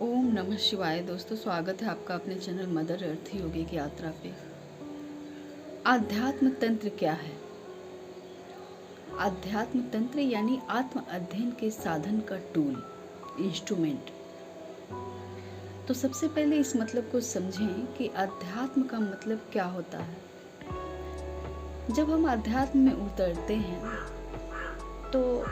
ओम नमः शिवाय। दोस्तों, स्वागत है आपका अपने चैनल मदर अर्थ योगी की यात्रा पे। आध्यात्म तंत्र क्या है? आध्यात्म तंत्र यानी आत्म अध्ययन के साधन का टूल, इंस्ट्रूमेंट। तो सबसे पहले इस मतलब को समझें कि अध्यात्म का मतलब क्या होता है। जब हम अध्यात्म में उतरते हैं तो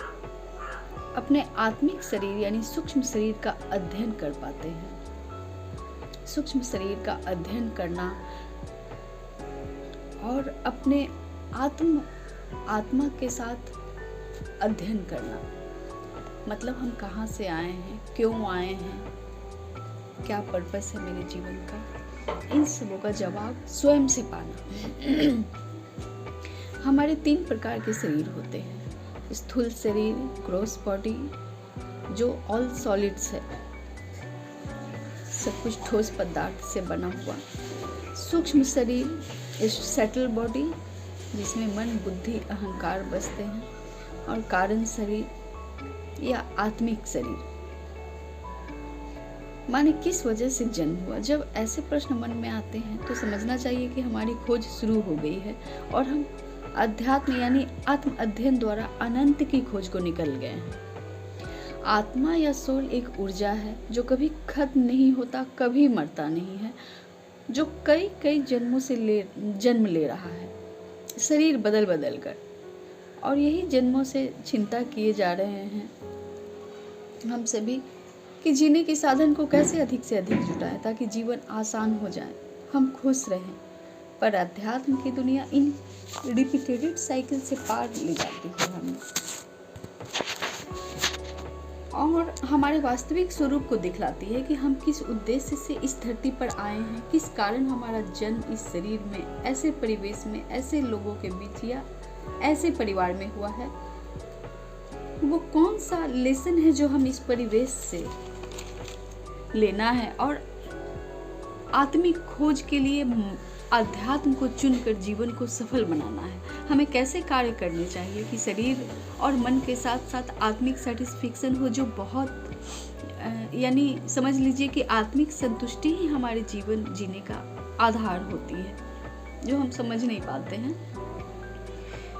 अपने आत्मिक शरीर यानी सूक्ष्म शरीर का अध्ययन कर पाते हैं। सूक्ष्म शरीर का अध्ययन करना और अपने आत्मा के साथ अध्ययन करना, मतलब हम कहाँ से आए हैं, क्यों आए हैं, क्या पर्पस है मेरे जीवन का, इन सबों का जवाब स्वयं से पाना। हमारे 3 प्रकार के शरीर होते हैं। स्थूल शरीर, ग्रॉस बॉडी, जो ऑल सॉलिड्स है, सब कुछ ठोस पदार्थ से बना हुआ। सूक्ष्म शरीर, सटल बॉडी, जिसमें मन, बुद्धि, अहंकार बसते हैं। और कारण शरीर या आत्मिक शरीर, माने किस वजह से जन्म हुआ। जब ऐसे प्रश्न मन में आते हैं तो समझना चाहिए कि हमारी खोज शुरू हो गई है और हम अध्यात्म यानी आत्म अध्ययन द्वारा अनंत की खोज को निकल गए हैं। आत्मा या सोल एक ऊर्जा है जो कभी खत्म नहीं होता, कभी मरता नहीं है, जो कई कई जन्मों से जन्म ले रहा है, शरीर बदल बदल कर, और यही जन्मों से चिंता किए जा रहे हैं हम सभी कि जीने के साधन को कैसे अधिक से अधिक जुटाएं ताकि जीवन आसान हो जाए, हम खुश रहें। पर अध्यात्म की दुनिया इन रिपीटेड साइकिल से पार ले जाती है हमें और हमारे वास्तविक स्वरूप को दिखलाती है कि हम किस उद्देश्य से इस धरती पर आए हैं, किस कारण हमारा जन्म इस शरीर में, ऐसे परिवेश में, ऐसे लोगों के बीच या ऐसे परिवार में हुआ है। वो कौन सा लेसन है जो हम इस परिवेश से लेना है और आत्मिक खोज के लिए अध्यात्म को चुनकर जीवन को सफल बनाना है। हमें कैसे कार्य करने चाहिए कि शरीर और मन के साथ साथ आत्मिक सेटिस्फेक्शन हो, जो बहुत यानी समझ लीजिए कि आत्मिक संतुष्टि ही हमारे जीवन जीने का आधार होती है, जो हम समझ नहीं पाते हैं।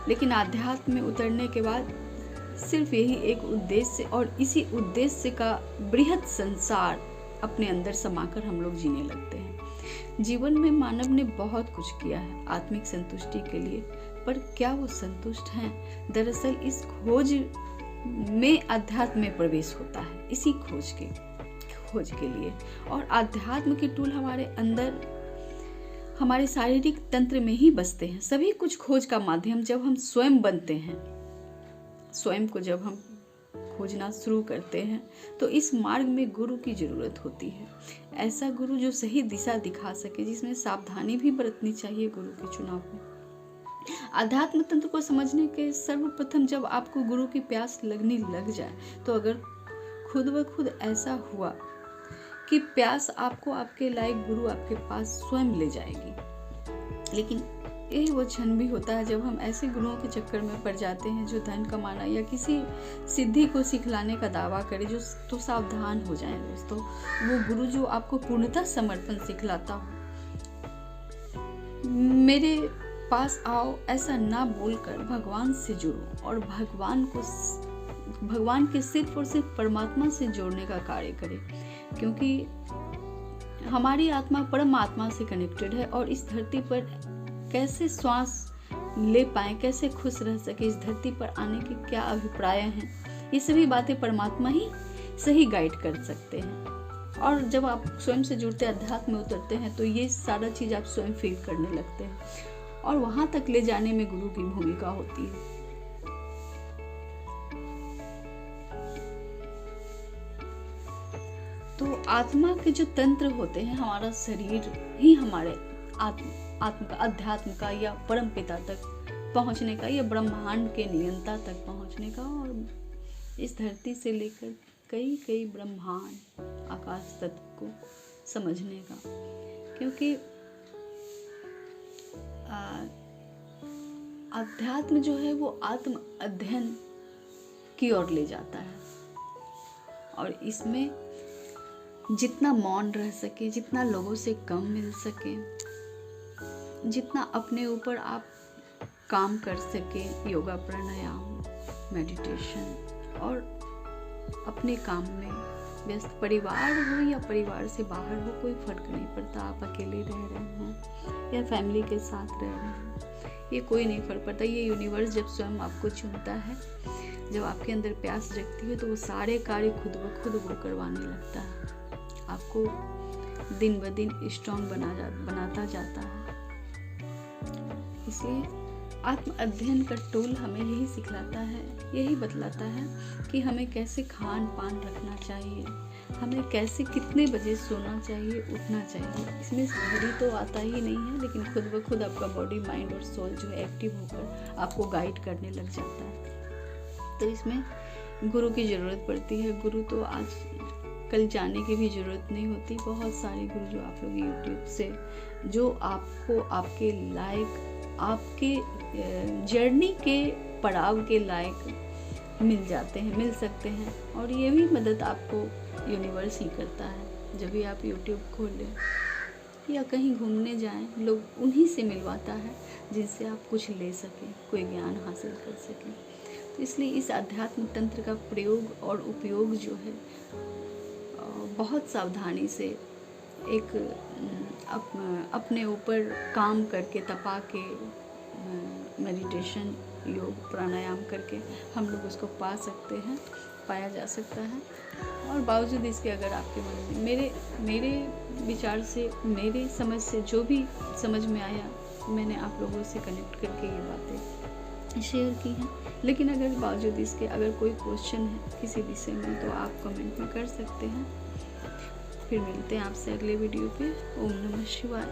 लेकिन आध्यात्म में उतरने के बाद सिर्फ यही एक उद्देश्य और इसी उद्देश्य का बृहद संसार अपने अंदर समाकर हम लोग जीने लगते हैं। जीवन में मानव ने बहुत कुछ किया है आत्मिक संतुष्टि के लिए, पर क्या वो संतुष्ट हैं? दरअसल इस खोज में अध्यात्म में प्रवेश होता है, इसी खोज के लिए। और अध्यात्म के टूल हमारे अंदर, हमारे शारीरिक तंत्र में ही बसते हैं। सभी कुछ खोज का माध्यम जब हम स्वयं बनते हैं, स्वयं को जब हम खोजना शुरू करते हैं, तो इस मार्ग में गुरु की जरूरत होती है। ऐसा गुरु जो सही दिशा दिखा सके, जिसमें सावधानी भी बरतनी चाहिए गुरु के चुनाव में। अध्यात्म तंत्र को समझने के सर्वप्रथम जब आपको गुरु की प्यास लगने लग जाए, तो अगर खुद ब खुद ऐसा हुआ कि प्यास आपको आपके लायक गुरु आपके पास स्वयं ले जाएगी। लेकिन यही वो क्षण भी होता है जब हम ऐसे गुरुओं के चक्कर में पड़ जाते हैं जो धन कमाना या किसी सिद्धि को सिखलाने का दावा करे। जो तो सावधान हो जाएं दोस्तों, वो गुरु जो आपको पूर्णतः समर्पण सिखलाता हो। मेरे पास आओ ऐसा ना बोलकर भगवान से जुड़ो और भगवान के सिर्फ और सिर्फ परमात्मा से जोड़ने का कार्य करें, क्योंकि हमारी आत्मा परमात्मा से कनेक्टेड है। और इस धरती पर कैसे श्वास ले पाए, कैसे खुश रह सके, इस धरती पर आने के क्या अभिप्राय हैं, ये सभी बातें परमात्मा ही सही गाइड कर सकते हैं। और जब आप स्वयं से जुड़ते, अध्यात्म में उतरते हैं, तो ये सारा चीज आप स्वयं फील करने लगते हैं और वहां तक ले जाने में गुरु की भूमिका होती है। तो आत्मा के जो तंत्र होते हैं, हमारा शरीर ही हमारे आत्म का, अध्यात्म का या परम पिता तक पहुंचने का या ब्रह्मांड के नियंता तक पहुंचने का, और इस धरती से लेकर कई कई ब्रह्मांड आकाश तत्व को समझने का। क्योंकि अध्यात्म जो है वो आत्म अध्ययन की ओर ले जाता है और इसमें जितना मौन रह सके, जितना लोगों से कम मिल सके, जितना अपने ऊपर आप काम कर सके, योगा, प्राणायाम, मेडिटेशन, और अपने काम में व्यस्त, परिवार हो या परिवार से बाहर हो, कोई फर्क नहीं पड़ता। आप अकेले रह रहे हैं या फैमिली के साथ रह रहे हैं, ये कोई नहीं फर्क पड़ता। ये यूनिवर्स जब स्वयं आपको चुनता है, जब आपके अंदर प्यास जगती है, तो वो सारे कार्य खुद ब खुद वो करवाने लगता है, आपको दिन ब दिन स्ट्रॉन्ग बनाता जाता है। इसलिए आत्म अध्ययन का टूल हमें यही सिखलाता है, यही बतलाता है कि हमें कैसे खान पान रखना चाहिए, हमें कैसे कितने बजे सोना चाहिए, उठना चाहिए। इसमें घड़ी तो आता ही नहीं है, लेकिन खुद ब खुद आपका बॉडी, माइंड और सोल जो है एक्टिव होकर आपको गाइड करने लग जाता है। तो इसमें गुरु की ज़रूरत पड़ती है। गुरु तो आज कल जाने की भी ज़रूरत नहीं होती। बहुत सारे गुरु जो आप लोग यूट्यूब से, जो आपको आपके लायक, आपके जर्नी के पड़ाव के लायक मिल जाते हैं, मिल सकते हैं। और ये भी मदद आपको यूनिवर्स ही करता है। जब भी आप यूट्यूब खोलें या कहीं घूमने जाएं, लोग उन्हीं से मिलवाता है जिनसे आप कुछ ले सकें, कोई ज्ञान हासिल कर सकें। तो इसलिए इस आध्यात्म तंत्र का प्रयोग और उपयोग जो है बहुत सावधानी से, एक अपने ऊपर काम करके, तपा के, मेडिटेशन, योग, प्राणायाम करके हम लोग उसको पा सकते हैं, पाया जा सकता है। और बावजूद इसके अगर आपके मन में, मेरे विचार से, मेरे समझ से जो भी समझ में आया, मैंने आप लोगों से कनेक्ट करके ये बातें शेयर की हैं। लेकिन अगर बावजूद इसके अगर कोई क्वेश्चन है किसी विषय में, तो आप कमेंट में कर सकते हैं। फिर मिलते हैं आपसे अगले वीडियो पे। ओम नमः शिवाय।